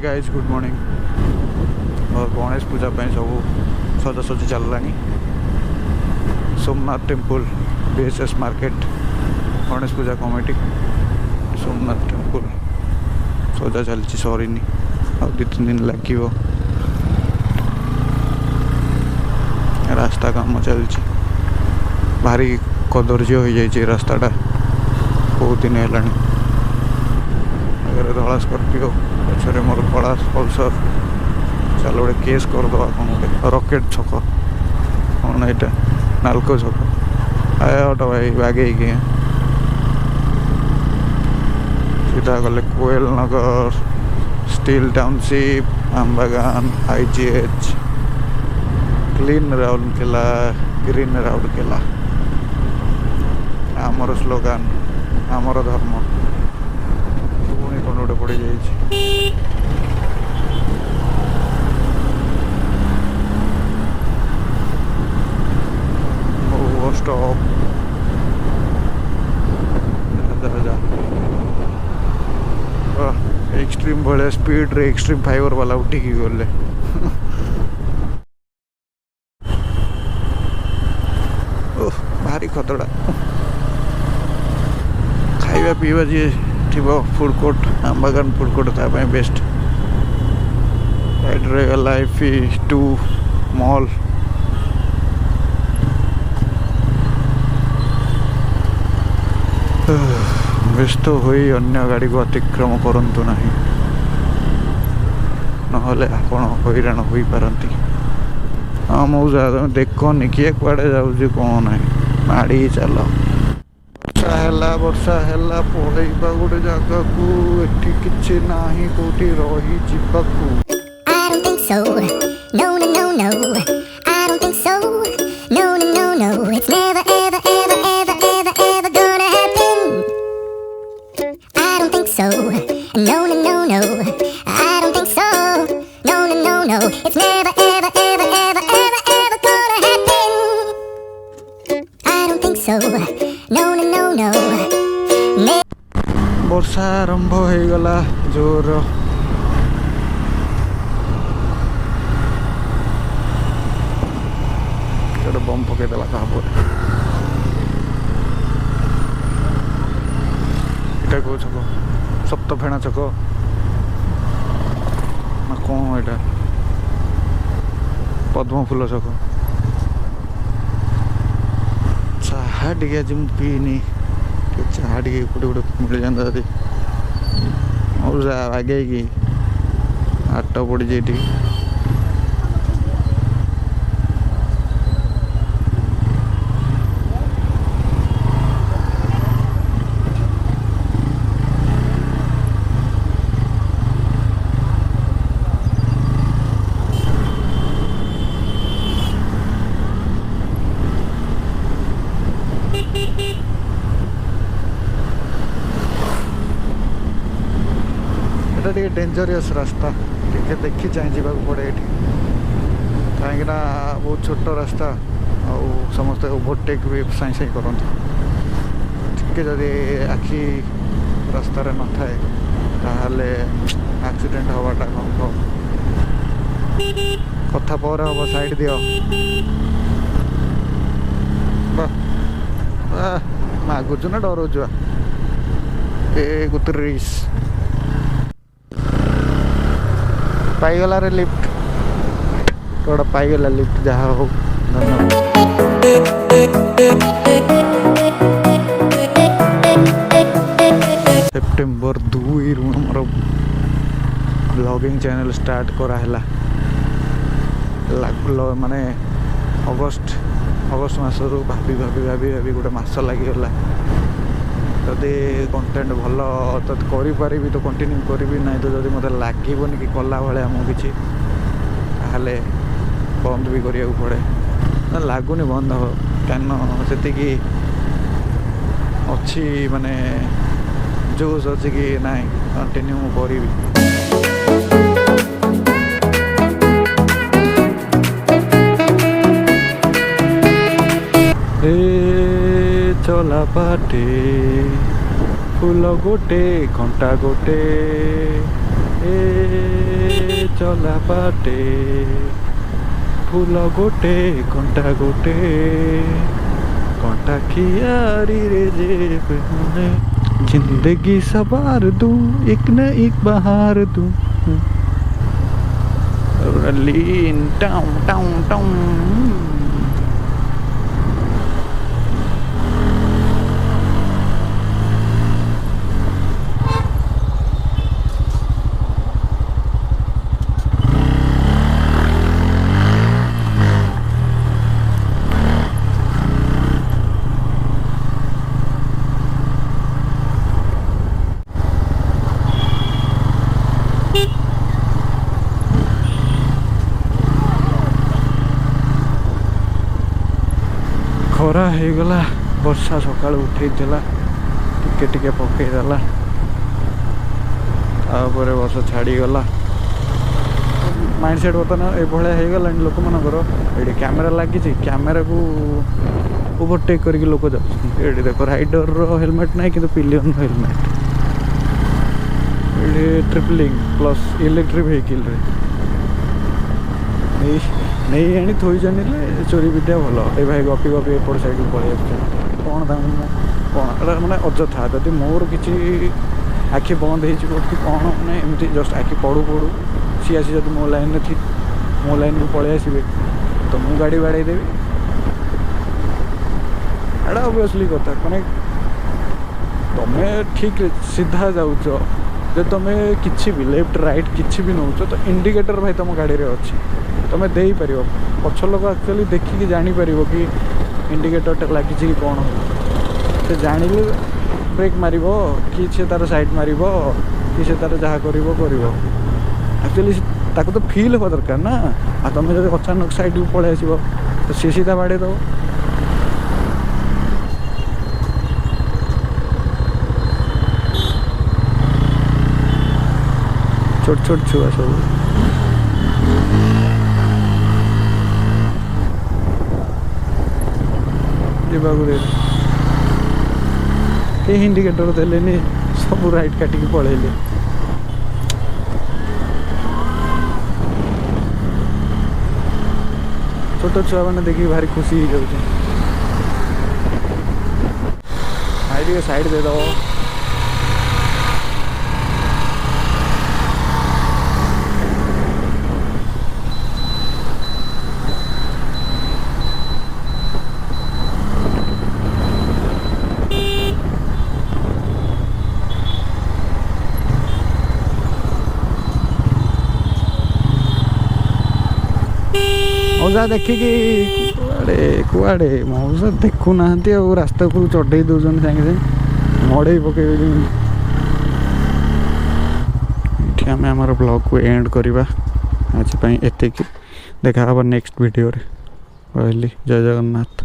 Guys good morning. और गणेश पूजा सब सजासजी चललानी। Somnath temple BSS market Ganesh Puja committee Somnath temple सजा चलती सरीनी आ 2-3 दिन लगे। रास्ता काम चलती भारी कदर्य हो जाए रास्ताटा बहुत दिन है। धला स्कर्पिओ पछरे मोर कला पल्सर चल गोटे केस करदे कौन गोटे रकेट छक कौन यहाँ नाल्को छक आए ऑटो भाई बागे सीधा गले Koel Nagar steel township Ambagan IGH clean Rourkela green Rourkela आमर स्लोगान आमर धर्म गोटे पड़ जाए। स्टॉप एक्सट्रीम भाया स्पीड रे एक्सट्रीम फाइबर वाला उठिकी गले भारी खतरा। खाଇବା ପିଇବା जी थी food court Ambagan food court तापाई बेस्ट राइट रे गला FE2 मॉल। व्यस्त होई अन्य गाड़ी को अतिक्रम करंतु नहीं नहले आपण हैरान होई पारंती। हाँ मौजा देखनी किए कुआड़े जाऊँ कौन है माड़ी चल वर्षा है पलैबा गोटे जगह को एठी किछि नाही कोठी रही जीवाकू। I don't think so. No, no, no, no. I don't think so. No, no, no, no. It's never, ever, ever, ever, ever, ever gonna happen. I don't think so. No, no, no, no. I don't think so. No, no, no, no. It's never, ever, ever, ever, ever, ever gonna happen. I don't think so. No, no, no, no. वर्षा आरंभ हो गला जोर बम पकईदेला क्या कौ छक सप्तफेणा छक ना कौन यहाँ पद्म फूल छक चाहा टे आज मुझे पीनी चाहा टे गोटे गोटे मिल जाता जदि आगे की आट पड़ी जाए। टे डेंजरियस रास्ता टे देखी चाहे जावाक पड़े ये कहीं बहुत छोट रास्ता आ समस्त ओवरटेक भी साई साई करते जदि आखि रास्तार न थाए ताहले एक्सीडेंट हवाटा कम कथा पर हम साइड दियो मागुचु ना डरुचु ए गुतरीस पाईगला रे लिफ्ट थोड़ा पाईगला लिफ्ट जहाँ हो सेप्टेम्बर 2 रु आमर ब्लॉगिंग चैनल स्टार्ट कराला माने अगस्ट मसरू भाभी भाभी भाभी भाभी गोटे मस लगिगला जदि कंटेंट भल तो करी तो कंटिन्यू करी ना तो जब मत लगे कि कला भाया मुझे ताहले बंद भी करिया पड़े ना लगुनि बंद हो कहीं से अच्छी माने जोश अच्छी कि ना कंटिन्यू करी। चला बाटे फूल गोटे घंटा गोटे ए चला बाटे फूल गोटे घंटा गोटे घंटा कियारी रे जेब में जिंदगी सवार दूं एक न एक बहार दूं लीन टाउन टाउन टाउन खरा होगला वर्षा सका उठेला टिके टिके पकईदेला वर्षा छाड़ीगला माइंडसेट बर्तमान ये होगला लोक मनकर ये कैमेरा लगी कैमेरा को ओवरटेक करके लोक जाऊँ ये देख राइडर हेलमेट ना कि पिलियन हेलमेट ये ट्रिपलिंग प्लस इलेक्ट्रिक व्हीकल नहीं आनी थोई चोरी विद्या भल ए भाई गपी गपी एपट साइड को पलि कौन कौन मैंने अजथा जदि मोर किसी आखि बंद हो कौन मैंने एमती जस्ट आखि पड़ू पड़ू सी आसी जब मो लाइन थी मो लाइन को पलि आसबे तो मु गाड़ी बाड़े देवी एटा ओबियसली कथा मैंने तुम्हें ठीक सीधा जाऊच जो तुम्हें किसी भी लेफ्ट राइट किसी भी नौच तो इंडिकेटर भाई तुम गाड़ी में अच्छी तुम्हें दे पार पछ लोक एक्चुअली देखिकी जापर कि इंडिकेटर लगी कि कौन से जान ब्रेक मार कि से तार साइड मार कि से तार जहाँ कर एक्चुअली ताको तो फील हवा दरकार ना आ तुम जब अचानक साइड को पलि आस तो सी सीधा बाड़े दब छोट छोट छुआ सब कहीं इंडिकेटर देले सब राइट काटिकी पलैले छोट छुआ मैंने देखिए भारी खुशी हो जाऊँ भाई साइड दे दो मौजा देखिकी कुआड़े कुआड़े मौजा देखु ना रास्ता को चढ़े दौरान सागे सागे मड़े पकड़े ये आम आम ब्लॉग को एंड करवा आज एतिक देखा नेक्स्ट वीडियो रे। जय जगन्नाथ।